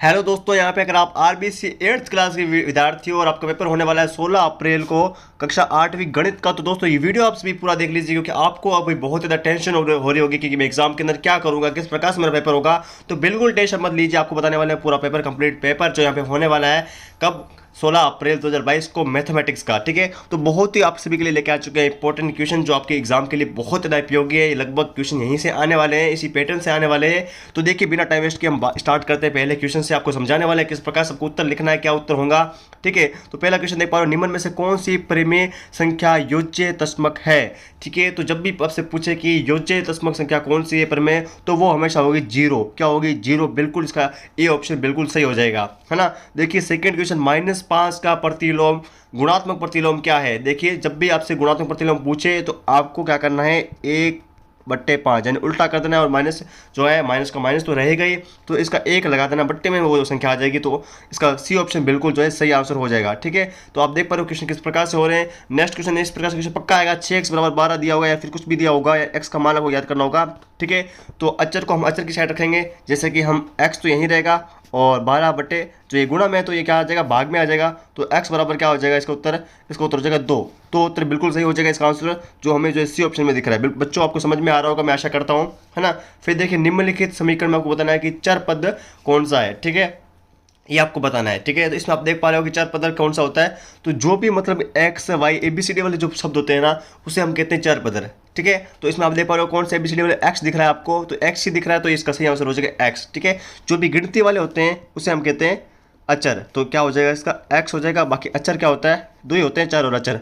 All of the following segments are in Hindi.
हेलो दोस्तों, यहाँ पे अगर आप आरबीसी 8th क्लास के विद्यार्थी हो और आपका पेपर होने वाला है 16 अप्रैल को कक्षा 8वीं गणित का, तो दोस्तों ये वीडियो आप सभी पूरा देख लीजिए क्योंकि आपको अभी बहुत ज़्यादा टेंशन हो रही होगी कि मैं एग्जाम के अंदर क्या करूँगा, किस प्रकार से मेरा पेपर होगा। तो बिल्कुल टेंशन मत लीजिए, आपको बताने वाले हैं पूरा पेपर कंप्लीट पेपर जो यहाँ पे होने वाला है कब 16 अप्रैल 2022 को मैथमेटिक्स का। ठीक है, तो बहुत ही आप सभी के लिए लेके आ चुके हैं इंपॉर्टेंट क्वेश्चन जो आपके एग्जाम के लिए बहुत ज़्यादा उपयोगी है। लगभग क्वेश्चन यहीं से आने वाले हैं, इसी पैटर्न से आने वाले हैं। तो देखिए बिना टाइम वेस्ट के हम स्टार्ट करते हैं। पहले क्वेश्चन से आपको समझाने वाले हैं किस प्रकार सबको उत्तर लिखना है, क्या उत्तर होगा। ठीक है, तो पहला क्वेश्चन देख पा रहे हो, निम्न में से कौन सी परिमेय संख्या योज्य तस्मक है। ठीक है, तो जब भी आपसे पूछे कि योज्य तस्मक संख्या कौन सी है परिमेय, तो वो हमेशा होगी जीरो। क्या होगी? जीरो। बिल्कुल इसका ए ऑप्शन बिल्कुल सही हो जाएगा, है ना। देखिए सेकंड क्वेश्चन, -5 का प्रतिलोम गुणात्मक प्रतिलोम क्या है। देखिए जब भी आपसे गुणात्मक प्रतिलोम पूछे तो आपको क्या करना है, 1/5 यानी उल्टा कर देना है, और माइनस जो है माइनस का माइनस तो रहेगा ही, तो इसका 1 लगा देना, बट्टे में वो संख्या आ जाएगी। तो इसका सी ऑप्शन बिल्कुल जो है सही आंसर हो जाएगा। ठीक है, तो आप देख पा रहे हो क्वेश्चन किस प्रकार से हो रहे हैं। नेक्स्ट क्वेश्चन इस प्रकार से क्वेश्चन पक्का आएगा, 6x = 12 दिया होगा या फिर कुछ भी दिया होगा, या x का मान आपको याद करना होगा। ठीक है, तो अचर को हम अचर की साइड रखेंगे, जैसे कि हम x तो यहीं रहेगा और 12 बटे जो ये गुणा में है तो ये क्या आ जाएगा, भाग में आ जाएगा। तो x बराबर क्या हो जाएगा, इसका उत्तर हो जाएगा 2। तो उत्तर बिल्कुल सही हो जाएगा इसका आंसर, जो हमें जो सी ऑप्शन में दिख रहा है। बच्चों आपको समझ में आ रहा होगा, मैं आशा करता हूँ, है ना। फिर देखिए निम्नलिखित समीकरण में आपको बताना है कि चर पद कौन सा है। ठीक है, ये आपको बताना है। ठीक है, तो इसमें आप देख पा रहे हो कि चर पद कौन सा होता है। तो जो भी मतलब एक्स वाई ABCD वाले जो शब्द होते हैं ना, उसे हम कहते हैं चर पद। ठीक है, तो इसमें आप देख पा रहे हो कौन सा ABCD वाले एक्स दिख रहा है आपको, तो एक्स ही दिख रहा है, तो इसका सही आंसर हो जाएगा एक्स। ठीक है, जो भी गिनती वाले होते हैं उसे हम कहते हैं अचर, तो क्या हो जाएगा इसका एक्स हो जाएगा। बाकी अचर क्या होता है, दो ही होते हैं, चर और अचर।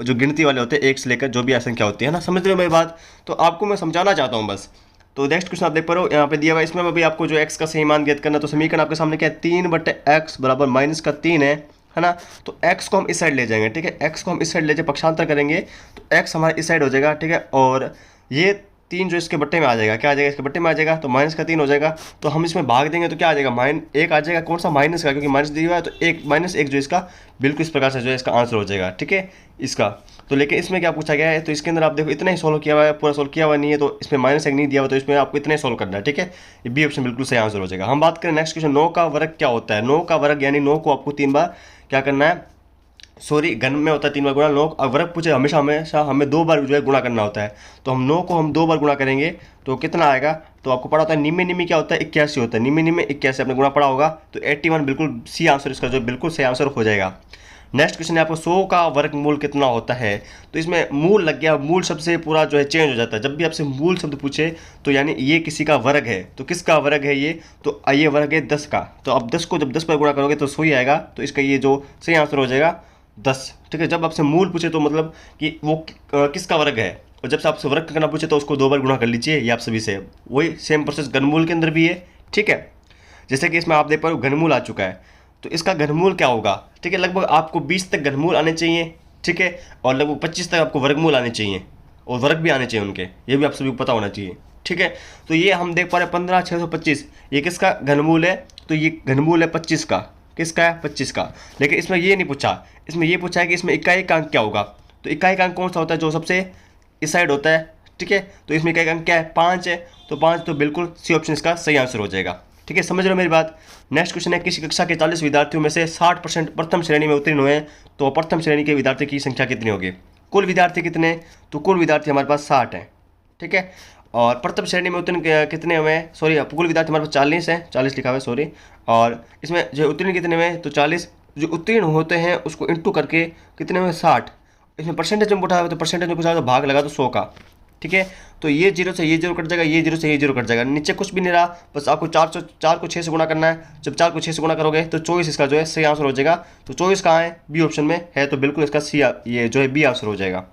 जो गिनती वाले होते हैं एक से लेकर जो भी संख्या होती है ना, समझ रहे हो मेरी बात। तो आपको मैं समझाना चाहता हूँ बस। तो नेक्स्ट क्वेश्चन आप देख पा रहे हो यहाँ पे दिया हुआ है, इसमें भी आपको जो x का सही मान ज्ञात करना। तो समीकरण आपके सामने क्या है, 3/x बराबर -3 है ना। तो x को हम इस साइड ले जाएंगे। ठीक है, x को हम इस साइड ले जाए, पक्षांतर करेंगे तो x हमारे इस साइड हो जाएगा। ठीक है, और ये 3 जो इसके बट्टे में आ जाएगा, क्या आ जाएगा, इसके बट्टे में आ जाएगा, तो -3 हो जाएगा। तो हम इसमें भाग देंगे तो क्या आ जाएगा, -1 आ जाएगा। कौन सा माइनस का, क्योंकि माइनस दिया हुआ है, तो -1 जो इसका बिल्कुल इस प्रकार से जो है इसका आंसर हो जाएगा। ठीक है, इसका तो लेकिन इसमें क्या पूछा गया है, तो इसके अंदर आप देखो इतना ही सोल्व किया हुआ है, पूरा सोल्व किया हुआ नहीं है, तो इसमें -1 नहीं दिया हुआ, तो इसमें आपको इतना ही सोल्व करना है। ठीक है, ये बी ऑप्शन बिल्कुल सही आंसर हो जाएगा। हम बात करें नेक्स्ट क्वेश्चन, 9 का वर्ग क्या होता है। 9 का वर्ग यानी 9 को आपको 3 बार क्या करना है, सॉरी घन में होता है 3 बार गुणा। 9 वर्ग पूछे हमेशा हमें 2 बार जो है गुणा करना होता है। तो हम 9 को हम 2 बार गुणा करेंगे तो कितना आएगा, तो आपको पढ़ा होता है निम्न क्या होता है, 81 होता है। निम्न 81 आपने गुणा पढ़ा होगा, तो 81 बिल्कुल सी आंसर इसका जो बिल्कुल सही आंसर हो जाएगा। नेक्स्ट क्वेश्चन है आपको, 100 का वर्गमूल कितना होता है। तो इसमें मूल लग गया, मूल शब्द से पूरा जो है चेंज हो जाता है। जब भी आपसे मूल शब्द पूछे तो यानी ये किसी का वर्ग है, तो किसका वर्ग है ये, तो ये वर्ग है 10 का। तो अब 10 को जब 10 पर गुणा करोगे तो 100 ही आएगा, तो इसका ये जो सही आंसर हो जाएगा 10। ठीक है, जब आपसे मूल पूछे तो मतलब कि वो किसका वर्ग है, और जब से आपसे वर्ग करना पूछे तो उसको 2 बार गुणा कर लीजिए। ये आप सभी से वही सेम प्रोसेस घनमूल के अंदर भी है। ठीक है, जैसे कि इसमें आप देख पा रहे हो घनमूल आ चुका है, तो इसका घनमूल क्या होगा। ठीक है, लगभग आपको 20 तक घनमूल आने चाहिए। ठीक है, और लगभग 25 तक आपको वर्गमूल आने चाहिए, और वर्ग भी आने चाहिए उनके, ये भी आप सभी को पता होना चाहिए। ठीक है, तो ये हम देख पा रहे हैं 15/625, ये किसका घनमूल है, तो ये घनमूल है 25 का। किसका है, 25 का। लेकिन इसमें ये नहीं पूछा, इसमें ये पूछा है कि इसमें इकाई अंक क्या होगा। तो इकाई अंक कौन सा होता है, जो सबसे इस साइड होता है। ठीक है, तो इसमें इकाई अंक क्या है, 5 है, तो 5 तो बिल्कुल सी ऑप्शन इसका सही आंसर हो जाएगा। ठीक है, समझ रहे हो मेरी बात। नेक्स्ट क्वेश्चन है, किसी कक्षा के 40 विद्यार्थियों में से 60% प्रथम श्रेणी में उत्तीर्ण हुए, तो प्रथम श्रेणी के विद्यार्थी की संख्या कितनी होगी। कुल विद्यार्थी कितने, तो कुल विद्यार्थी हमारे पास 60 है। ठीक है, और प्रथम श्रेणी में उत्तीर्ण कितने हुए, सॉरी कुल विद्यार्थी हमारे पास 40 है, 40 लिखा हुआ है सॉरी। और इसमें जो उत्तीर्ण कितने हुए, तो 40, जो उत्तीर्ण होते हैं उसको इंटू करके कितने हुए, 60। इसमें परसेंटेज में पूछा हुआ, तो परसेंटेज में पूछा तो भाग लगा तो 100 का। ठीक है, तो ये 0 से ये 0 कट जाएगा, ये 0 से ये 0 कट जाएगा, नीचे कुछ भी नहीं रहा, बस आपको 4 को 6 से गुणा करना है। जब 4 को 6 से गुणा करोगे तो 24 इसका जो है सही आंसर हो जाएगा। तो 24 कहाँ है, बी ऑप्शन में है, तो बिल्कुल इसका सी ये जो है बी आंसर हो जाएगा।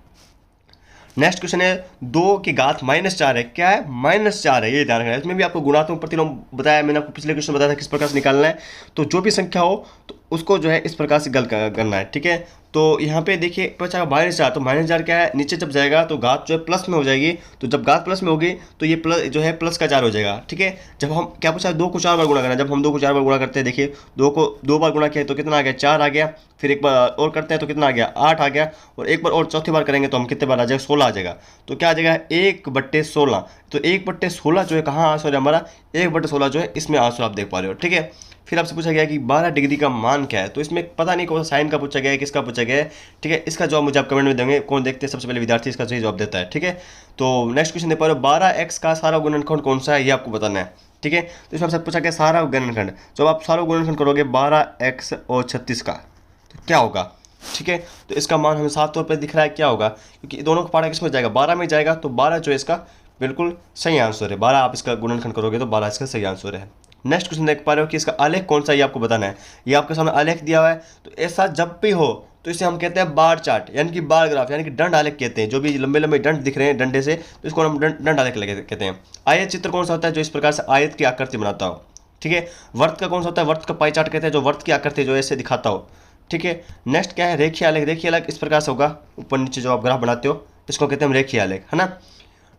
नेक्स्ट क्वेश्चन है, 2 की घात -4 है। क्या है, -4 है, ये ध्यान रखना है। इसमें भी आपको गुणात्मक प्रतिलोम बताया, मैंने आपको पिछले क्वेश्चन बताया था किस प्रकार से निकालना है। तो जो भी संख्या हो तो उसको जो है इस प्रकार से गल करना है। ठीक है, तो यहाँ पे देखिए बचा -4, तो -4 क्या है, नीचे जब जाएगा तो घात जो है प्लस में हो जाएगी, तो जब घात प्लस में होगी तो ये प्लस जो है प्लस का 4 हो जाएगा। ठीक है, जब हम क्या पूछा 2 को 4 बार गुणा करना, जब हम 2 को 4 बार गुणा करते हैं, देखिए 2 को 2 बार गुणा किया तो कितना आ गया, 4 आ गया। फिर एक बार और करते हैं तो कितना आ गया, 8 आ गया। और एक बार और चौथी बार करेंगे तो हम कितने बार आ जाएगा, 16 आ जाएगा। तो क्या आ जाएगा 1/16। तो 1/16 जो है कहाँ आंसर है हमारा, 1/16 जो है इसमें आंसर आप देख पा रहे हो। ठीक है, फिर आपसे पूछा गया कि 12 डिग्री का मान क्या है, तो इसमें पता नहीं कौन सा साइन का पूछा गया है, किसका पूछा गया है। ठीक है, इसका जवाब मुझे आप कमेंट में देंगे, कौन देखते हैं सबसे पहले विद्यार्थी इसका सही जवाब देता है। ठीक है, तो नेक्स्ट क्वेश्चन देख पा रहे हो, 12x का सारा गुणनखंड कौन सा है, ये आपको बताना है। ठीक है, तो इसमें आपसे पूछा गया सारा गुणनखंड, जब आप सारा गुणनखंड करोगे 12x और 36 का तो क्या होगा। ठीक है, तो इसका मान हमें साफ तौर पर दिख रहा है, क्या होगा, क्योंकि दोनों का पारा किस में जाएगा, 12 में जाएगा। तो 12 जो है इसका बिल्कुल सही आंसर है, 12 आप इसका गुणनखंड करोगे तो 12 इसका सही आंसर है। नेक्स्ट क्वेश्चन देख पा रहे हो कि इसका आलेख कौन सा है, ये आपको बताना है। ये आपके सामने आलेख दिया हुआ है, तो ऐसा जब भी हो तो इसे हम कहते हैं बार चार्ट, यानी कि बार ग्राफ, यानी कि दंड आलेख कहते हैं। जो भी लंबे लंबे दंड दिख रहे हैं डंडे से, तो इसको हम दंड आलेख कहते हैं। आयत चित्र कौन सा होता है, जो इस प्रकार से आयत की आकृति बनाता हो। ठीक है, वर्त का कौन सा होता है, वर्त का पाई चार्ट कहते हैं, जो वर्त की आकृति जो ऐसे दिखाता हो। ठीक है, नेक्स्ट क्या है, रेखीय आलेख। रेखीय आलेख इस प्रकार से होगा, ऊपर नीचे जो आप ग्राफ बनाते हो इसको कहते हैं हम रेखीय आलेख, है ना।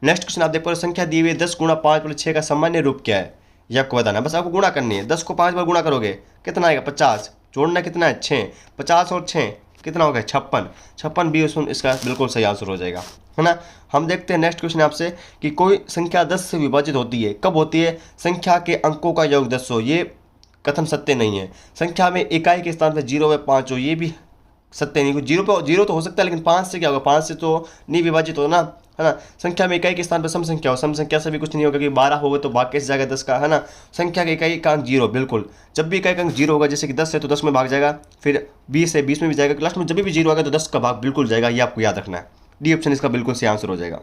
नेक्स्ट क्वेश्चन आप देख पा रहे हो, संख्या दी हुई 10 गुणा 5/6 का सामान्य रूप क्या है, ये आपको बताना है। बस आपको गुणा करनी है, 10 को 5 बार गुणा करोगे कितना आएगा, 50। जोड़ना कितना है, 6। 50 और 6 कितना हो गया, 56। 56 भी उसमें इसका बिल्कुल सही आंसर हो जाएगा, है ना। हम देखते हैं नेक्स्ट क्वेश्चन आपसे कि कोई संख्या 10 से विभाजित होती है, कब होती है, संख्या के अंकों का योग 10 हो, ये कथन सत्य नहीं है। संख्या में इकाई के स्थान पर 0 व 5 हो, ये भी सत्य नहीं। 0 तो हो सकता है, लेकिन 5 से क्या होगा, 5 से तो नहीं विभाजित हो ना, है ना। संख्या में इकाई के स्थान पर सम संख्या हो, सम संख्या से भी कुछ नहीं होगा, कि 12 होगा तो भाग कैसे जाएगा 10 का, है ना। संख्या के इकाई का अंक 0, बिल्कुल जब भी इकाई का अंक 0 होगा, जैसे कि 10 है तो 10 में भाग जाएगा, फिर 20 है 20 में भी जाएगा, लास्ट में जब भी 0 होगा तो 10 का भाग बिल्कुल जाएगा, ये आपको याद रखना है। डी ऑप्शन इसका बिल्कुल सही आंसर हो जाएगा।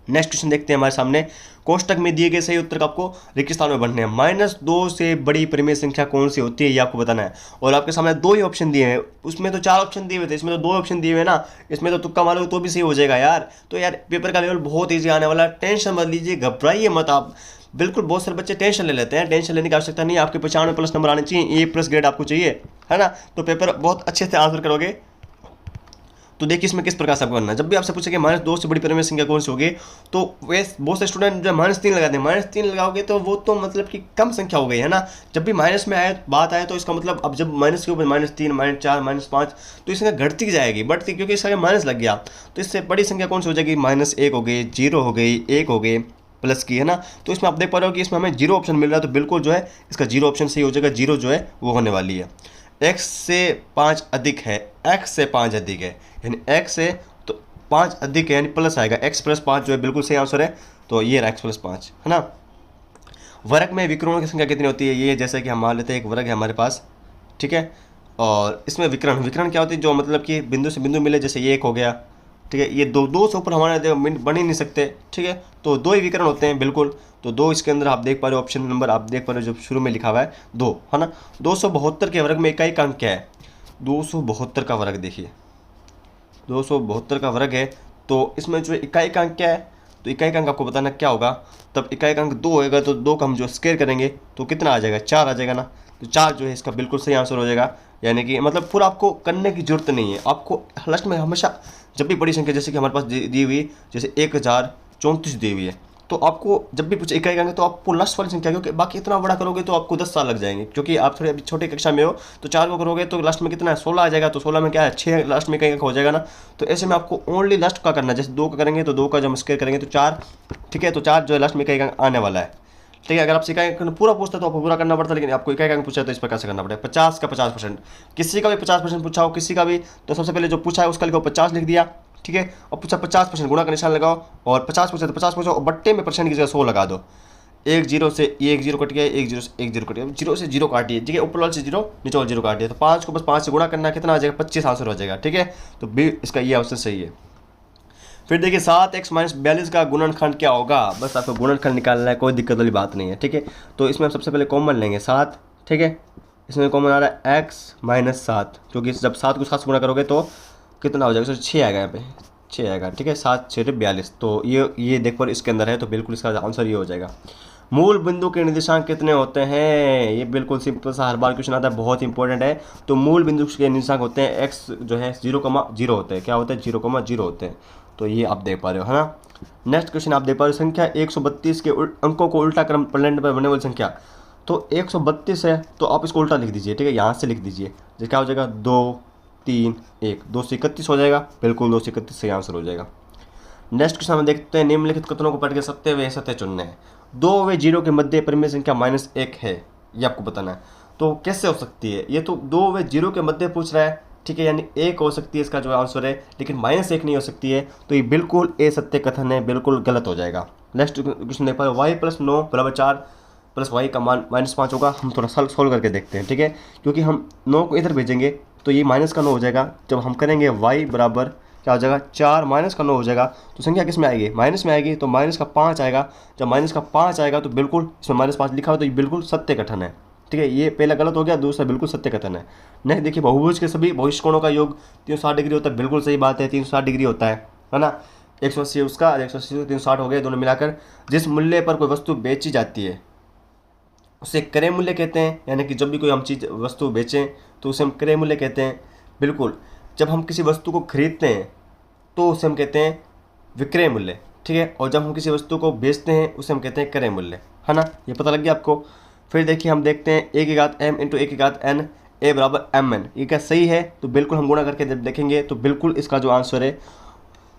नेक्स्ट क्वेश्चन देखते हैं हमारे सामने, कोष्टक में दिए गए सही उत्तर का आपको रिक्त स्थान में भरने हैं। -2 से बड़ी परिमेय संख्या कौन सी होती है, ये आपको बताना है। और आपके सामने 2 ही ऑप्शन दिए हैं, उसमें तो 4 ऑप्शन दिए हुए थे, इसमें तो 2 ऑप्शन दिए हुए ना, इसमें तो तुक्का मारो तो भी सही हो जाएगा यार। तो यार पेपर का लेवल बहुत ईजी आने वाला है, टेंशन मत लीजिए, घबराइए मत आप। बिल्कुल, बहुत सारे बच्चे टेंशन ले लेते हैं, टेंशन लेने की आवश्यकता नहीं है। आपके 95+ नंबर आने चाहिए, A+ ग्रेड आपको चाहिए, है ना। तो पेपर बहुत अच्छे से आंसर करोगे। तो देखिए इसमें किस प्रकार से आपको करना है, जब भी आपसे पूछे कि -2 से बड़ी परिमेय संख्या कौन सी होगी, तो वे बहुत से स्टूडेंट जो -3 लगाते हैं, -3 लगाओगे तो वो तो मतलब कि कम संख्या हो गई, है ना। जब भी माइनस में आए बात आए तो इसका मतलब अब जब माइनस के ऊपर -3, -4, -5, तो इसमें घटती जाएगी, बढ़ती, क्योंकि इसका माइनस लग गया। तो इससे बड़ी संख्या कौन सी हो जाएगी, -1 हो गई, 0 हो गई, 1 हो गई, प्लस की, है ना। तो इसमें आप देख पा रहे हो कि इसमें हमें 0 ऑप्शन मिल रहा है, तो बिल्कुल जो है इसका 0 ऑप्शन सही हो जाएगा। 0 जो है वो होने वाली है। x से 5 अधिक है, x से 5 अधिक है, यानी x से तो 5 अधिक है, यानी प्लस आएगा, x + 5 जो है बिल्कुल सही आंसर है। तो ये x + 5, है ना। वर्ग में विकर्णों की संख्या कितनी होती है, ये जैसे कि हम मान लेते हैं एक वर्ग है हमारे पास, ठीक है, और इसमें विकर्ण क्या होती है, जो मतलब कि बिंदु से बिंदु मिले, जैसे ये एक हो गया, ठीक है, ये दो से ऊपर हमारे बन ही नहीं सकते, ठीक है। तो 2 ही विकर्ण होते हैं बिल्कुल। तो 2 इसके अंदर आप देख पा रहे हो, ऑप्शन नंबर आप देख पा रहे हो जो शुरू में लिखा हुआ है 2, है ना। 272 के वर्ग में इकाई का अंक क्या है, 272 का वर्ग, देखिए 272 का वर्ग है, तो इसमें जो इकाई का अंक क्या है, तो इकाई का अंक आपको बताना क्या होगा। तब इकाई का अंक 2 होएगा, तो 2 का हम जो स्क्वायर करेंगे तो कितना आ जाएगा, 4 आ जाएगा ना। तो 4 जो है इसका बिल्कुल सही आंसर हो जाएगा। यानी कि मतलब पूरा आपको करने की जरूरत नहीं है, आपको लास्ट में हमेशा जब भी बड़ी संख्या, जैसे कि हमारे पास दी हुई जैसे 1034 दी हुई है, तो आपको जब भी पूछे इकाई का अंक, तो आपको लास्ट वाली संख्या, क्योंकि बाकी इतना बड़ा करोगे तो आपको 10 साल लग जाएंगे, क्योंकि आप थोड़ी अभी छोटी कक्षा में हो। तो 4 को करोगे तो लास्ट में कितना है, 16 आ जाएगा। तो 16 में क्या है, 6 लास्ट में इकाई अंक हो जाएगा ना। तो ऐसे में आपको ओनली लास्ट का करना है, जैसे 2 का करेंगे तो 2 का जब हम स्क्वायर करेंगे तो 4, ठीक है। तो 4 जो है लास्ट में इकाई अंक आने वाला है, ठीक है। अगर आपसे इकाई अंक पूरा पूछता है तो आपको पूरा करना पड़ता है, लेकिन आपको इकाई अंक पूछा है तो इस प्रकार से करना पड़ेगा। 50 का 50%, किसी का भी 50% पूछा हो, किसी का भी, तो सबसे पहले जो पूछा है उसका लिखो 50 लिख दिया, ठीक है। और पूछा 50%, गुणा का निशान लगाओ, और 50 पूछा तो 50 पूछो, और बट्टे में परसेंट की जगह 100 लगा दो। 1 0 से 1 0 कट गया, 1 0 से 1 0 कट गया, 0 से 0 काटिए, ठीक है। ऊपर वाले से 0, नीचे वाले 0 काटिए, तो 5 को बस 5 से गुणा करना, कितना आ जाएगा, 25 आंसर हो जाएगा, ठीक है। तो बी इसका ये आंसर सही है। फिर देखिए 7x - 42 का गुणनखंड क्या होगा, बस आपको गुणनखंड निकालना है, कोई दिक्कत वाली बात नहीं है, ठीक है। तो इसमें हम सबसे पहले कॉमन लेंगे 7, ठीक है। इसमें कॉमन आ रहा है x - 7, क्योंकि जब 7 को 7 से गुणा करोगे तो कितना हो जाएगा, 6 आएगा, यहाँ पे 6 आएगा, ठीक है। 7 6 42, तो ये देख पर इसके अंदर है, तो बिल्कुल इसका आंसर ये हो जाएगा। मूल बिंदु के निर्देशांक कितने होते हैं? ये बिल्कुल सिंपल सा हर बार क्वेश्चन आता है, बहुत इंपॉर्टेंट है। तो मूल बिंदु के निर्देशांक होते हैं एक्स जो है 0,0 होते हैं। क्या होते हैं? 0,0 होते हैं। तो ये आप देख पा रहे हो, है ना। नेक्स्ट क्वेश्चन आप देख पा रहे हो, संख्या 132 के अंकों को उल्टा क्रम पलटने पर बनने वाली संख्या। तो 132 है तो आप इसको उल्टा लिख दीजिए, ठीक है, यहाँ से लिख दीजिए। जो क्या हो जाएगा? 2 3 1, 231 हो जाएगा। बिल्कुल 231 सही आंसर हो जाएगा। नेक्स्ट क्वेश्चन हम देखते हैं, निम्नलिखित कथनों को पढ़ के सत्य व असत्य चुनने हैं। 2 व 0 के मध्य परिमेय संख्या -1 है, ये आपको बताना है। तो कैसे हो सकती है? ये तो 2 व 0 के मध्य पूछ रहा है, ठीक है, यानी 1 हो सकती है इसका जो आंसर है, लेकिन -1 नहीं हो सकती है। तो ये बिल्कुल असत्य कथन है, बिल्कुल गलत हो जाएगा। नेक्स्ट क्वेश्चन देख पा y + 9 = 4 प्लस y का मान -5 होगा। हम थोड़ा सोल्व करके देखते हैं, ठीक है, क्योंकि हम 9 को इधर भेजेंगे तो ये माइनस का 9 हो जाएगा। जब हम करेंगे y बराबर क्या हो जाएगा? 4 माइनस का 9 हो जाएगा। तो संख्या किस में आएगी? माइनस में आएगी। तो माइनस का 5 आएगा। जब माइनस का 5 आएगा तो बिल्कुल इसमें -5 लिखा हो, तो ये बिल्कुल सत्य कथन है, ठीक है। ये पहला गलत हो गया, दूसरा बिल्कुल सत्य कथन है। नेक्स्ट देखिए, बहुभुज के सभी भविष्यकोणों का योग 360 डिग्री होता है। बिल्कुल सही बात है, 360 डिग्री होता है ना। 180 उसका और 180 360 हो गए दोनों मिलाकर। जिस मूल्य पर कोई वस्तु बेची जाती है उसे क्रय मूल्य कहते हैं, यानी कि जब भी कोई हम चीज़ वस्तु बेचें तो उसे हम क्रय मूल्य कहते हैं। बिल्कुल, जब हम किसी वस्तु को खरीदते हैं तो उसे हम कहते हैं विक्रय मूल्य, ठीक है। और जब हम किसी वस्तु को बेचते हैं उसे हम कहते हैं क्रय मूल्य, है ना। ये पता लग गया आपको। फिर देखिए, हम देखते हैं a⁴m × a⁴n a = mn। ये क्या सही है? तो बिल्कुल हम गुणा करके जब देखेंगे तो बिल्कुल इसका जो आंसर है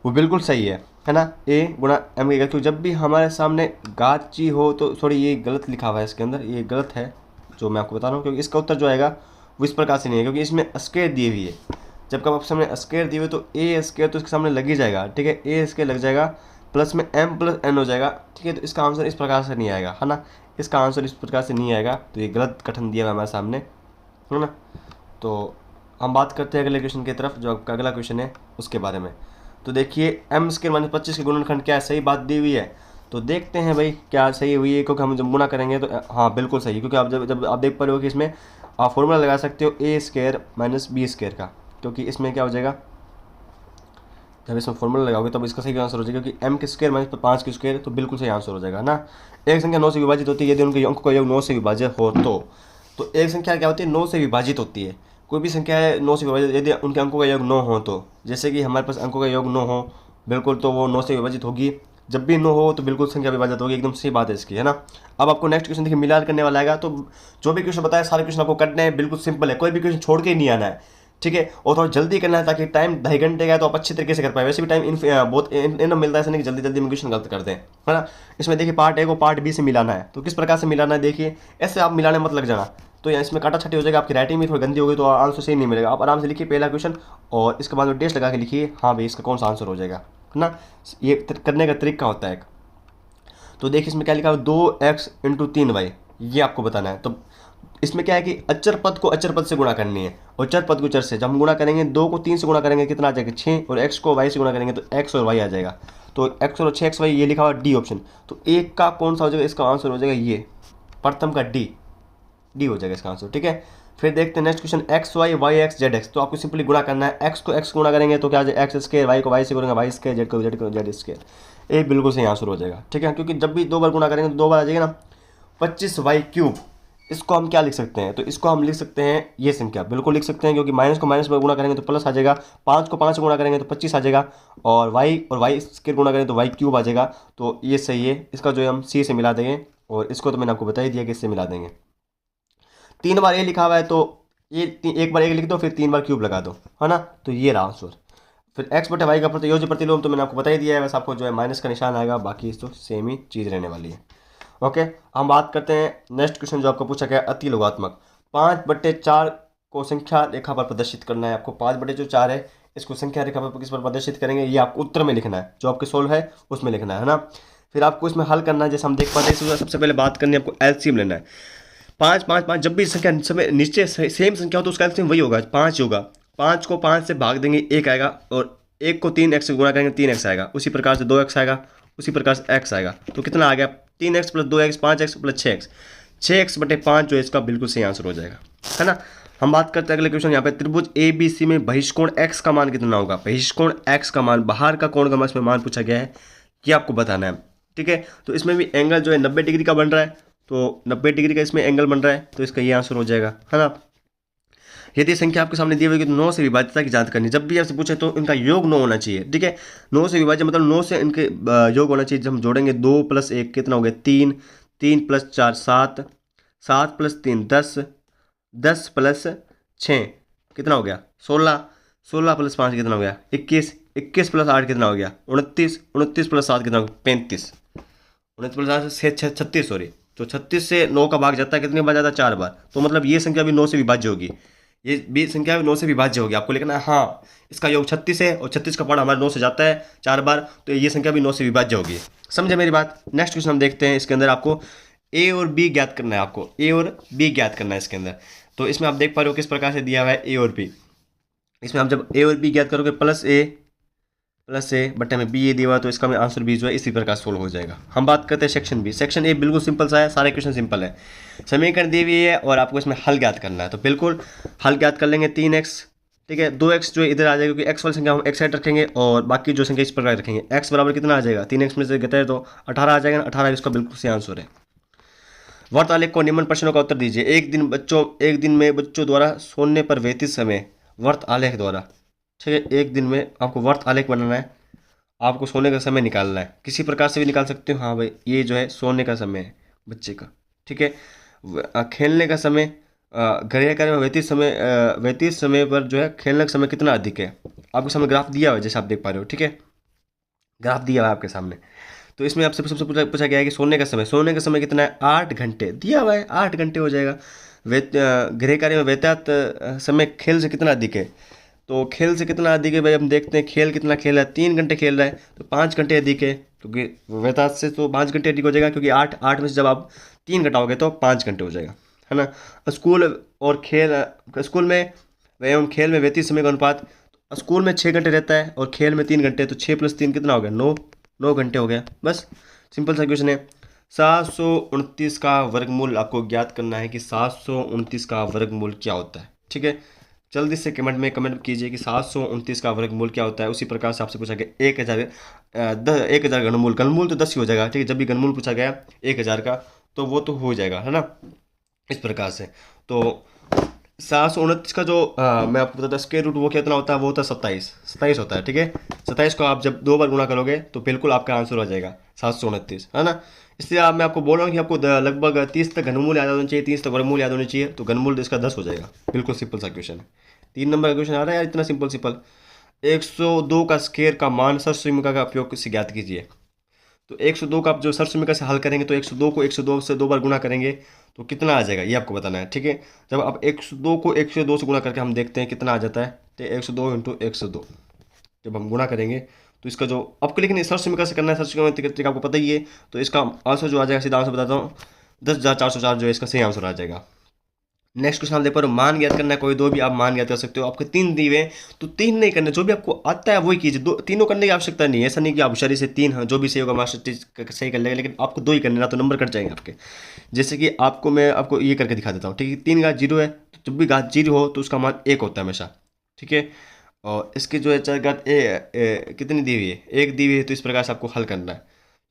वो बिल्कुल सही है ना। a × m, क्योंकि जब भी हमारे सामने गाची हो तो सॉरी ये गलत लिखा हुआ है इसके अंदर, ये गलत है जो मैं आपको बता रहा हूँ, क्योंकि इसका उत्तर जो आएगा वो इस प्रकार से नहीं है, क्योंकि इसमें स्क्वायर दी हुई है। जब कब आप सामने स्क्वायर दिए हुए तो a स्क्वायर तो इसके सामने लग ही जाएगा, ठीक है, a स्क्वायर लग जाएगा, प्लस में m + n हो जाएगा, ठीक है। तो इसका आंसर इस प्रकार से नहीं आएगा, है ना। इसका आंसर इस प्रकार से नहीं आएगा। तो ये गलत कथन दिया हुआ हमारे सामने, है ना। तो हम बात करते हैं अगले क्वेश्चन की तरफ, जो आपका अगला क्वेश्चन है उसके बारे में। तो देखिए, m² - 25 के गुणनखंड क्या है? सही बात दी हुई है। तो देखते हैं भाई क्या सही हुई है, क्योंकि हम जब गुणा करेंगे तो हाँ बिल्कुल सही, क्योंकि आप जब आप देख पा रहे हो कि इसमें आप फॉर्मूला लगा सकते हो a² - b² का, क्योंकि इसमें क्या हो जाएगा, जब इसमें फॉर्मूला लगाओगे तब इसका सही आंसर हो जाएगा, क्योंकि m² - 5 तो बिल्कुल सही आंसर हो जाएगा ना। एक संख्या 9 से विभाजित होती है यदि उनके अंक का योग 9 से विभाजित हो तो एक संख्या क्या होती है? 9 से विभाजित होती है। कोई भी संख्या है 9 से विभाजित, यदि उनके अंकों का योग 9 हो, तो जैसे कि हमारे पास अंकों का योग 9 हो, बिल्कुल, तो वो 9 से विभाजित होगी। जब भी 9 हो तो बिल्कुल संख्या विभाजित होगी, एकदम सही बात है इसकी, है ना। अब आपको नेक्स्ट क्वेश्चन देखिए, मिलान करने वाला आएगा। तो जो भी क्वेश्चन बताया सारे क्वेश्चन आपको करने हैं, बिल्कुल सिंपल है, कोई भी क्वेश्चन छोड़ के ही नहीं आना है, ठीक है। और थोड़ा जल्दी करना है ताकि टाइम 2.5 घंटे का है तो आप अच्छी तरीके से कर पाए। वैसे भी टाइम बहुत इन मिलता है, ऐसा नहीं कि जल्दी जल्दी में क्वेश्चन गलत कर दें, है ना। इसमें देखिए, पार्ट A को पार्ट B से मिलाना है। तो किस प्रकार से मिलाना है देखिए, ऐसे आप मिलाने मत लग जाना, तो यहाँ इसमें काटा छटी हो जाएगा, आपकी राइटिंग भी थोड़ी गंदी होगी तो आंसर सही नहीं मिलेगा। आप आराम से लिखिए पहला क्वेश्चन और इसके बाद में डेस्ट लगा के लिखिए, हाँ भाई इसका कौन सा आंसर हो जाएगा, है ना। ये करने का तरीका होता है एक। तो देखिए, इसमें क्या लिखा है? 2x × 3y, ये आपको बताना है। तो इसमें क्या है कि अचर पद को अचर पद से गुणा करनी है और चर पद को चर से। जब हम गुणा करेंगे, 2 को 3 से गुणा करेंगे कितना आ जाएगा? 6, और x को y से गुणा करेंगे तो x और y आ जाएगा। तो x और 6xy, ये लिखा हुआ डी ऑप्शन। तो एक का कौन सा हो जाएगा? इसका आंसर हो जाएगा ये प्रथम का डी हो जाएगा इसका आंसर, ठीक है। फिर देखते हैं next question, xy yx zx। तो आपको सिंपली गुणा करना है, x को x गुणा करेंगे तो क्या आ जाएगा? x², y को y से गुणा y², z को z²। ये बिल्कुल सही आंसर हो जाएगा, ठीक है, क्योंकि जब भी 2 बार गुणा करेंगे तो 2 बार आ जाएगा ना। 25y³, इसको हम क्या लिख सकते हैं? तो इसको हम लिख सकते हैं ये संख्या, बिल्कुल लिख सकते हैं, क्योंकि माइनस को माइनस में गुणा करेंगे तो प्लस आ जाएगा, 5 को 5 से गुणा करेंगे तो 25 आ जाएगा, और y² गुणा करेंगे तो y³ आ जाएगा। तो ये सही है, इसका जो है हम c से मिला देंगे, और इसको तो मैंने आपको बता ही दिया कि इससे मिला देंगे। 3 बार ए लिखा हुआ है तो ये एक बार एक लिख दो, फिर 3 बार क्यूब लगा दो, है ना। तो ये रहा आंसर। फिर x/y का प्रतियोज्य प्रतिलोम तो मैंने आपको बता ही दिया है, बस आपको जो है माइनस का निशान आएगा, बाकी तो सेम ही चीज़ रहने वाली है। ओके, हम बात करते हैं नेक्स्ट क्वेश्चन जो आपको पूछा गया, अति लोगात्मक। 5/4 को संख्या रेखा पर प्रदर्शित करना है आपको। 5/4 है, इसको संख्या रेखा पर किस पर प्रदर्शित करेंगे, ये आपको उत्तर में लिखना है, जो आपके सोल्व है उसमें लिखना है ना। फिर आपको इसमें हल करना है, जैसे हम देख पाते हैं। सबसे पहले बात करनी है आपको एलसीएम लेना है। 5 5 5, जब भी संख्या समय नीचे सेम संख्या हो तो उसका एलसीएम वही होगा, 5 होगा। 5 को 5 से भाग देंगे 1 आएगा, और 1 को 3x से गुणा करेंगे 3x आएगा। उसी प्रकार से 2x आएगा, उसी प्रकार से x आएगा। तो कितना आ गया? 3x + 2x 5x + 6x। 6x/5 जो है इसका बिल्कुल सही आंसर हो जाएगा, है ना। हम बात करते हैं अगले क्वेश्चन। यहाँ पे त्रिभुज ABC में बहिष्कोण x का मान कितना होगा? बहिष्कोण x का मान, बाहर का कोण का इसमें मान पूछा गया है, ये आपको बताना है, ठीक है। तो इसमें भी एंगल जो है 90 डिग्री का बन रहा है, तो 90 डिग्री का इसमें एंगल बन रहा है, तो इसका ये आंसर हो जाएगा, है ना। यदि संख्या आपके सामने दी हुई है तो 9 से विभाज्यता की जांच करनी। जब भी आपसे पूछे तो इनका योग 9 होना चाहिए, ठीक है। 9 से विभाज्य मतलब 9 से इनके योग होना चाहिए। जब हम जोड़ेंगे 2 + 1 कितना हो गया 3, 3 + 4 7, 7 + 3 10, 10 + 6 कितना हो गया 16, 16 + 5 कितना हो गया 21, 21 + 8 कितना हो गया 29, 29 + 7 कितना हो गया 35, 29 + 8 से 36, सॉरी। तो 36 से 9 का भाग जाता है, कितनी बार जाता है 4 बार। तो मतलब ये संख्या भी 9 से विभाज्य होगी, ये भी संख्या भी 9 से विभाज्य होगी। आपको लिखना है हाँ इसका योग 36 है और 36 का पार्ट हमारे 9 से जाता है 4 बार, तो ये संख्या भी 9 से विभाज्य होगी। समझे मेरी बात। नेक्स्ट क्वेश्चन हम देखते हैं। इसके अंदर आपको ए और बी ज्ञात करना है, आपको ए और बी ज्ञात करना है इसके अंदर। तो इसमें आप देख पा रहे हो किस प्रकार से दिया हुआ है ए और बी। इसमें आप जब ए और बी ज्ञात करोगे +a बटे में बी ए दिया हुआ, तो इसका में आंसर बी जो है इसी प्रकार सोल्व हो जाएगा। हम बात करते हैं सेक्शन बी। सेक्शन ए बिल्कुल सिंपल सा है, सारे क्वेश्चन सिंपल है। समीकरण दी हुई है और आपको इसमें हल ज्ञात करना है, तो बिल्कुल हल ज्ञात कर लेंगे। 3x, ठीक है, 2x जो इधर आ जाएगा क्योंकि x वाली संख्या हम एक साइड रखेंगे और बाकी जो संख्या इस प्रकार रखेंगे। x बराबर कितना आ जाएगा 3x में से गता है तो 18 आ जाएगा। 18 इसका बिल्कुल सही आंसर है। वर्त आलेख को निम्न प्रश्नों का उत्तर दीजिए। एक दिन में बच्चों द्वारा सोने पर व्यतीत समय वर्त आलेख द्वारा, ठीक है। एक दिन में आपको वर्त आलेख बनाना है, आपको सोने का समय निकालना है। किसी प्रकार से भी निकाल सकते हो। हाँ भाई ये जो है सोने का समय है बच्चे का, ठीक है। खेलने का समय, घरे कार्य में व्यतीत समय पर जो है खेलने का समय कितना अधिक है। आपके सामने ग्राफ दिया हुआ है जैसे आप देख पा रहे हो, ठीक है। ग्राफ दिया हुआ है आपके सामने। तो इसमें आपसे सबसे पूछा गया है कि सोने का समय कितना है 8 घंटे दिया हुआ है, 8 घंटे हो जाएगा। गृह कार्य में व्यतीत समय खेल से कितना अधिक है, तो खेल से कितना अधिक है भाई हम देखते हैं। खेल कितना खेल रहा है 3 घंटे खेल रहा है, तो 5 घंटे अधिक है, क्योंकि व्यतीत से तो 5 घंटे अधिक हो जाएगा, क्योंकि 8 में से जब आप 3 घटाओगे तो 5 घंटे हो जाएगा, है ना। स्कूल और खेल, स्कूल में एवं खेल में व्यतीत समय का अनुपात, स्कूल में 6 घंटे रहता है और खेल में 3 घंटे, तो 6 + 3 कितना हो गया 9 घंटे हो गया। बस सिंपल सा क्वेश्चन है। 729 का वर्गमूल आपको ज्ञात करना है कि 729 का वर्गमूल क्या होता है, ठीक है। जल्दी से कमेंट में कमेंट कीजिए कि 729 का वर्गमूल क्या होता है। उसी प्रकार से आपसे पूछा गया 1000 घनमूल तो 10 ही हो जाएगा, ठीक है। जब भी घनमूल पूछा गया 1000 का तो वो तो हो जाएगा, है ना, इस प्रकार से। तो 729 का जो मैं आपको बताता स्क्वायर रूट वो कितना होता है, वो होता है 27 होता है, ठीक है। 27 को आप जब 2 बार गुणा करोगे तो बिल्कुल आपका आंसर हो जाएगा 729, है ना। इसलिए मैं आपको बोल रहा हूँ कि आपको लगभग 30 तक घनमूल याद होना चाहिए, 30 तक वर्गमूल याद होनी चाहिए, तो घनमूल इसका 10 हो जाएगा। बिल्कुल सिंपल सा क्वेश्चन है। 3 नंबर का क्वेश्चन आ रहा है यार, इतना सिंपल 102 का स्क्वायर का मान सरसमीका का उपयोग से ज्ञात कीजिए। तो 102 का आप जो सरसमीका से हल करेंगे तो 102 को 102 से 2 बार गुणा करेंगे तो कितना आ जाएगा ये आपको बताना है, ठीक है। जब आप 102 को 102 से गुणा करके हम देखते हैं कितना आ जाता है, तो 102 × 102 जब हम गुणा करेंगे तो इसका जो आपको, लेकिन सरसमीका से करना है, सरसमीका तरीका आपको पता ही है। तो इसका आंसर जो आ जाएगा सीधा आंसर बताता हूँ 10,404 जो है इसका सही आंसर आ जाएगा। नेक्स्ट क्वेश्चन आप देख पा रहे हो, मान ज्ञात करना है। कोई दो भी आप मान ज्ञात कर सकते हो। आपके 3 दिए तो 3 नहीं करने, जो भी आपको आता है वही कीजिए। तीनों करने की आवश्यकता नहीं है। ऐसा नहीं कि आप होशियारी से 3 हैं, जो भी सही होगा मास्टर सही कर लेगा, लेकिन आपको 2 ही करने, ना तो नंबर कट जाएंगे आपके। जैसे कि मैं आपको ये करके दिखा देता हूँ, ठीक है। 3 घात 0 है, तो जब भी घात 0 हो तो उसका मान 1 होता है हमेशा, ठीक है। और इसकी जो है 4 घात कितनी दी हुई है 1 दी हुई है, तो इस प्रकार से आपको हल करना है,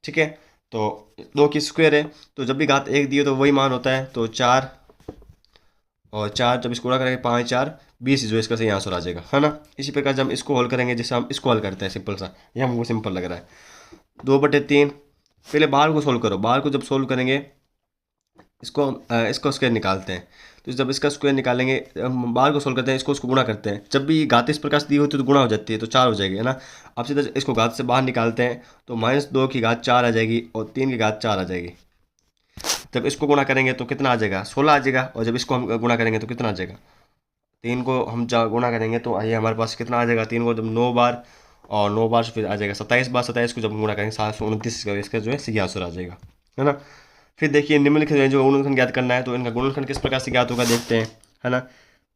ठीक है। तो 2 की स्क्वायर है, तो जब भी घात 1 दी हो तो वही मान होता है, तो 4 और 4 जब इसको गुणा करेंगे 5 4 20 जो इसका सही आंसर आ जाएगा, है ना। इसी प्रकार जब हम इसको हल करेंगे, जैसे हम इसको हल करते हैं सिंपल सा, ये हमको सिंपल लग रहा है 2/3। पहले बाहर को सोल्व करो। बाहर को जब सोल्व करेंगे इसको स्क्वायर निकालते हैं, तो जब इसका स्क्वायर निकालेंगे हम बाहर को सोल्व करते हैं, इसको गुणा करते हैं। जब भी घात इस प्रकार से दी होती है तो गुणा हो जाती है, तो 4 हो जाएगी, है ना। आप सीधा इसको घात से बाहर निकालते हैं तो -2 की घात 4 आ जाएगी और 3 की घात 4 आ जाएगी। जब इसको गुणा करेंगे तो कितना आ जाएगा 16 आ जाएगा, और जब इसको हम गुणा करेंगे तो कितना आ जाएगा 3 को हम गुणा करेंगे तो आइए हमारे पास कितना आ जाएगा 3 को जब 9 बार और 9 बार से फिर आ जाएगा 27 बार। 27 को जब गुणा करेंगे 729 इसका जो है सही आंसर आ जाएगा, है ना। फिर देखिए निम्नलिखित जो गुणनखंड ज्ञात करना है, तो इनका गुणनखंड किस प्रकार से ज्ञात होगा देखते हैं, है ना।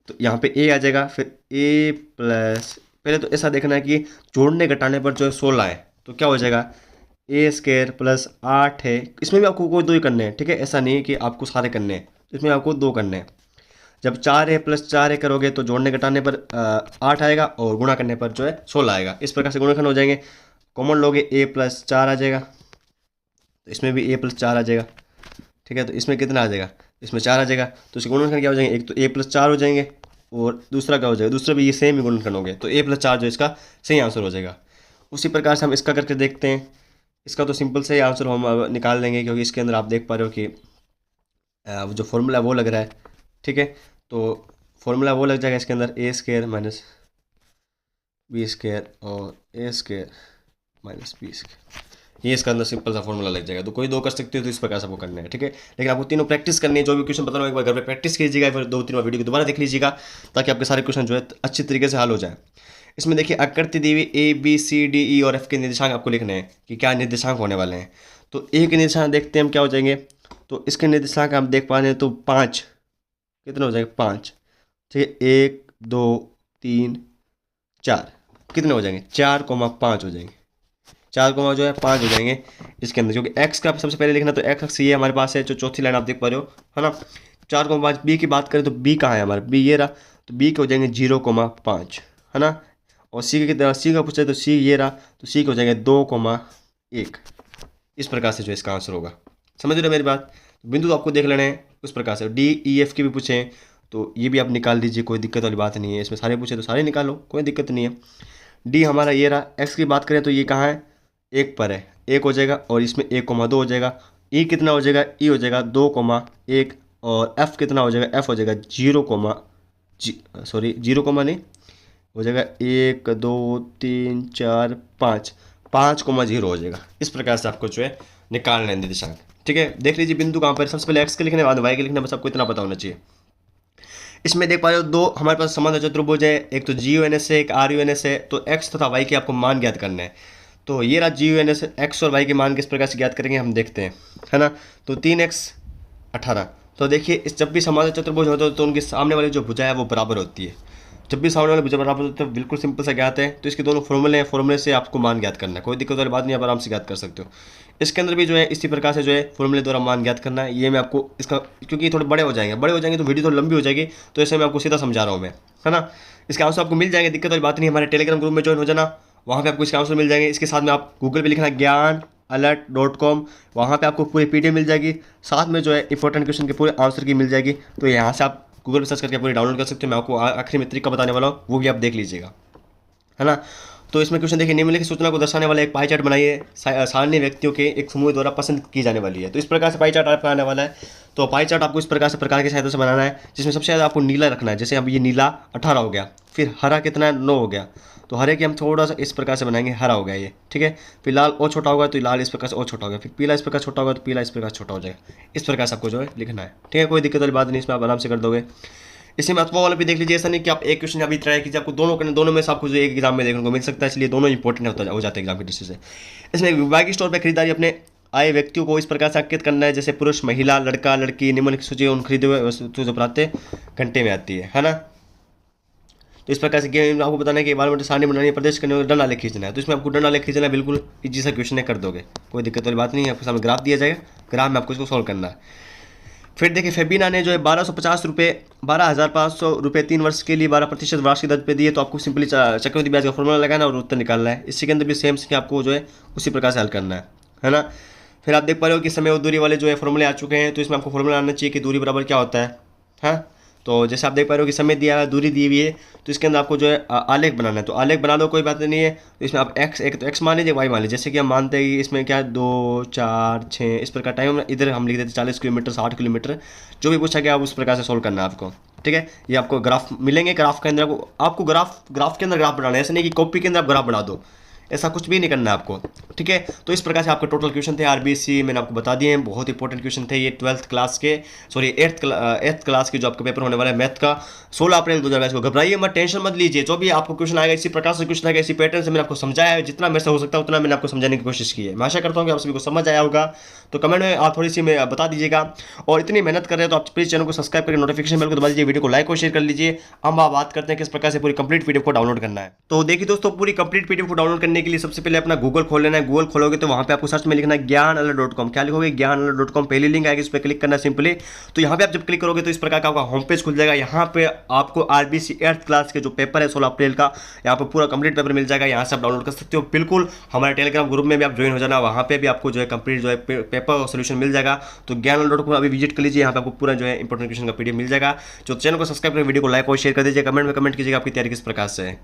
तो यहाँ पे a आ जाएगा, फिर a प्लस, पहले तो ऐसा देखना है कि जोड़ने घटाने पर जो है 16 है, तो क्या हो जाएगा a² प्लस 8 है। इसमें भी आपको कोई 2 ही करने हैं, ठीक है। ऐसा नहीं है कि आपको सारे करने हैं, इसमें आपको 2 करने हैं। जब 4 प्लस 4 करोगे तो जोड़ने घटाने पर 8 आएगा और गुणा करने पर जो है 16 आएगा। इस प्रकार से गुणनखंड हो जाएंगे। कॉमन लोगे a + 4 आ जाएगा, तो इसमें भी a+4 आ जाएगा। ठीक है, तो इसमें कितना आ जाएगा, इसमें 4 आ जाएगा। तो इसके गुणनखंड क्या हो जाएंगे, एक तो a+4 हो जाएंगे और दूसरा क्या हो जाएगा, दूसरा भी ये सेम ही गुणनखंड हो गए, तो a+4 जो इसका सही आंसर हो जाएगा। उसी प्रकार से हम इसका करके देखते हैं। इसका तो सिंपल से ही आंसर हम अब निकाल लेंगे, क्योंकि इसके अंदर आप देख पा रहे हो कि जो फॉर्मूला वो लग रहा है। ठीक है, तो फॉर्मूला वो लग जाएगा इसके अंदर a² माइनस b² और a² माइनस b²। ये इसका अंदर सिंपल सा फॉर्मूला लग जाएगा। तो कोई दो कर सकते हो, तो इस प्रकार से आपको करना है। ठीक है, लेकिन आपको तीनों प्रैक्टिस करनी है। जो भी क्वेश्चन बता रहा हूँ एक बार घर पे प्रैक्टिस कीजिएगा, फिर 2-3 बार वीडियो को दोबारा देख लीजिएगा, ताकि आपके सारे क्वेश्चन जो है अच्छी तरीके से हल हो जाए। इसमें देखिए आकृति दी हुई A B C D E और F के निर्देशांक आपको लिखने हैं कि क्या निर्देशांक होने वाले हैं। तो ए के निर्देशांक देखते हैं हम क्या हो जाएंगे। तो इसके निर्देशांक हम देख पा रहे हैं, तो 5 कितने हो जाएंगे, 5। ठीक है, 1 2 3 4 कितने हो जाएंगे, 4,5 हो जाएंगे। 4, जो है 5 हो जाएंगे इसके अंदर, क्योंकि एक्स का सबसे पहले लिखना, तो एक्स ये हमारे पास है, जो चौथी लाइन आप देख पा रहे हो, है ना। 4,5। बी की बात करें तो बी कहाँ है हमारा, बी ये रहा, तो बी के हो जाएंगे 0,5, है ना। और सी का पूछे तो सी ये रहा, तो सी के हो जाएंगे 2,1। इस प्रकार से जो इसका आंसर होगा। समझ रहे हो मेरी बात। बिंदु तो आपको देख लेने हैं उस प्रकार से। D, E, F की भी पूछें तो ये भी आप निकाल दीजिए, कोई दिक्कत वाली बात नहीं है। इसमें सारे पूछे तो सारे निकालो, कोई दिक्कत नहीं है। डी हमारा ये रहा। एक्स की बात करें तो ये कहाँ है, 1 पर है, 1 हो जाएगा, और इसमें 1,2 हो जाएगा। ई कितना हो जाएगा, ई हो जाएगा 2,1, और एफ कितना हो जाएगा, एफ हो जाएगा 0, नहीं हो जाएगा 1 2 3 4 5, 5,0 हो जाएगा। इस प्रकार से आपको जो है निकालना है निर्देशांक। ठीक है, देख लीजिए बिंदु कहाँ पर, सबसे पहले एक्स के लिखने, बाद वाई के लिखने, बस आपको इतना पता होना चाहिए। इसमें देख पा रहे हो दो हमारे पास समांतर चतुर्भुज है, एक तो GUNS है, एक RUNS है। तो एक्स तथा वाई के आपको मान ज्ञात करना है। तो ये रहा GUNS, एक्स और वाई के मान किस प्रकार से ज्ञात करेंगे हम देखते हैं, है ना। तो 3x 18। तो देखिए इस जब भी समांतर चतुर्भुज होते हैं तो उनके सामने वाली जो भुजा है वो बराबर होती है। जब भी सामने वाले भुजा बराबर होते हैं, बिल्कुल सिंपल सा ज्ञात है। तो इसके दोनों फॉर्मूले हैं, फॉर्मूले से आपको मान ज्ञात करना है, कोई दिक्कत वाली बात नहीं, आप आराम से ज्ञात कर सकते हो। इसके अंदर भी जो है इसी प्रकार से जो है फॉर्मूले द्वारा मान ज्ञात करना है। ये मैं आपको इसका, क्योंकि थोड़े बड़े हो जाएंगे तो वीडियो थोड़ी लंबी हो जाएगी, तो ऐसे मैं आपको सीधा समझा रहा हूँ मैं, है ना। इसके आंसर आपको मिल जाएंगे, दिक्कत वाली बात नहीं। हमारे टेलीग्राम ग्रुप में ज्वाइन हो जाना, वहाँ पे आपको इसके आंसर मिल जाएंगे। इसके साथ में आप गूगल पे लिखना GyanAlert.com, वहाँ पे आपको पूरी PDF मिल जाएगी। साथ में जो है इंपॉर्टेंट क्वेश्चन के पूरे आंसर की मिल जाएगी। तो यहाँ से आप गूगल पे सर्च करके पूरी डाउनलोड कर सकते हो। मैं आपको आखिरी में तरीका बताने वाला हूँ, वो भी आप देख लीजिएगा, है ना। तो इसमें क्वेश्चन देखिए, निम्नलिखित सूचना को दर्शाने वाला एक पाई चार्ट बनाइए, सारणी व्यक्तियों के एक समूह द्वारा पसंद की जाने वाली है। तो इस प्रकार से पाई चार्ट आपका आने वाला है। तो पाई चार्ट आपको इस प्रकार की सहायता से बनाना है, जिसमें सबसे ज़्यादा आपको नीला रखना है। जैसे अब ये नीला 18 हो गया, फिर हरा कितना है, 9 हो गया। तो हरे के हम थोड़ा सा इस प्रकार से बनाएंगे, हरा हो गया ये, ठीक है। फिर लाल और छोटा होगा तो लाल इस प्रकार से और छोटा होगा, फिर पीला इस प्रकार छोटा होगा तो पीला इस प्रकार छोटा हो जाएगा। इस प्रकार से आपको जो है लिखना है, ठीक है। कोई दिक्कत वाली बात नहीं, इसमें आप आराम से कर दोगे। इसमें अथवा वाला भी देख लीजिए, ऐसा नहीं कि आप एक क्वेश्चन अभी ट्राई कीजिए, आपको दोनों करने, दोनों में से आपको जो एक एग्जाम में देखने को मिल सकता है, इसलिए दोनों इंपॉर्टेंट हो जाते हैं एग्जाम की दृष्टि से। इसमें विभागीय स्टोर पर खरीदारी अपने आए व्यक्तियों को इस प्रकार से अंकित करना है, जैसे पुरुष, महिला, लड़का, लड़की, निम्नलिखित सूची उन खरीदे हुए वस्तु जो प्रत्येक घंटे में आती है ना। तो इस प्रकार से गेम आपको बताना है कि 12 मिनट सारणी बनानी है, प्रदेश करने डंडा लेख खींचना है। तो इसमें आपको डंडा लेख खींचना है, बिल्कुल इजी सा क्वेश्चन है, कर दोगे, कोई दिक्कत वाली बात नहीं है। आपके सामने ग्राफ दिया जाएगा, ग्राफ में आपको इसको सॉल्व करना है। फिर देखिए फेबिना ने जो है 1250 रुपये, 12,500 रुपये 3 वर्ष के लिए 12% वार्षिक दर पे दिए। तो आपको सिंपली चक्रवृद्धि ब्याज का फॉर्मूला लगाना और उत्तर निकालना है। इसी के अंदर भी सेम से आपको जो है उसी प्रकार से हल करना है ना। फिर आप देख पा रहे हो कि समय और दूरी वाले जो है फॉर्मूले आ चुके हैं। तो इसमें आपको फॉर्मूला आना चाहिए कि दूरी बराबर क्या होता है, हाँ। तो जैसे आप देख पा रहे हो कि समय दिया है, दूरी दी हुई है, तो इसके अंदर आपको जो है आलेख बनाना है। तो आलेख बना लो, कोई बात नहीं है। तो इसमें आप एक्स, एक तो एक्स मान लीजिए, वाई मान लीजिए। जैसे कि हम मानते हैं कि इसमें क्या 2 4 6 इस प्रकार टाइम, इधर हम लिख देते 40 किलोमीटर 60 किलोमीटर, जो भी पूछा गया आप उस प्रकार से सोल्व करना है आपको, ठीक है। ये आपको ग्राफ मिलेंगे, ग्राफ के अंदर आपको ग्राफ के अंदर ग्राफ बनाना है, ऐसा नहीं कि कॉपी के अंदर आप ग्राफ बना दो, ऐसा कुछ भी नहीं करना है आपको, ठीक है। तो इस प्रकार से आपके टोटल क्वेश्चन थे आरबीसी, मैंने आपको बता दिए हैं, बहुत इंपॉर्टेंट क्वेश्चन थे ये 12th क्लास के, सॉरी 8th क्लास के जो आपका पेपर होने वाला है मैथ का 16 अप्रैल 2022 को। घबराइए मत, टेंशन मत लीजिए, जो भी आपको क्वेश्चन आएगा इसी प्रकार से क्वेश्चन आएगा, इसी पैटर्न से मैंने आपको समझाया है, जितना मेरे से हो सकता है उतना मैंने आपको समझाने की कोशिश की है। मैं आशा करता हूँ कि आप सभी को समझ आया होगा। तो कमेंट में आप थोड़ी सी में बता दीजिएगा, और इतनी मेहनत कर रहे हैं तो आप प्लीज़ चैनल को सब्सक्राइब करके नोटिफिकेशन बेल को दबा दीजिए, वीडियो को लाइक और शेयर कर लीजिए। हम बात करते हैं किस प्रकार से पूरी कंप्लीट पीडीएफ को डाउनलोड करना है। तो देखिए दोस्तों, पूरी कंप्लीट पीडीएफ को डाउनलोड करने के लिए सबसे पहले अपना गूगल खोल लेना है। गूगल खोलोगे तो वहाँ पे आपको सर्च में लिखना है ज्ञानअलर्ट.com। क्या लिखोगे? ज्ञानअलर्ट.com। पहली लिंक आएगी, इस पर क्लिक करना सिंपली। तो यहाँ पे आप जब क्लिक करोगे तो इस प्रकार का आपका होम पेज खुल जाएगा। यहाँ पे आपको आरबीसी 8th क्लास के जो पेपर है 16 अप्रैल का, यहाँ पे पूरा कंप्लीट पेपर मिल जाएगा। यहाँ से आप डाउनलोड कर सकते हो। बिल्कुल हमारे टेलीग्राम ग्रुप में भी आप ज्वाइन हो जाना, वहाँ पे भी आपको जो है कंप्लीट जो है पेपर और सोल्यूशन मिल जाएगा। तो ज्ञानअलर्ट.com अभी विजिट कर लीजिए, यहाँ पे आपको पूरा जो है इंपॉर्टेंट क्वेश्चन का पीडीएफ मिल जाएगा। जो चैनल को सब्सक्राइब कर वीडियो को लाइक और शेयर कर दीजिए, कमेंट में कमेंट कीजिएगा आपकी तैयारी किस प्रकार से है।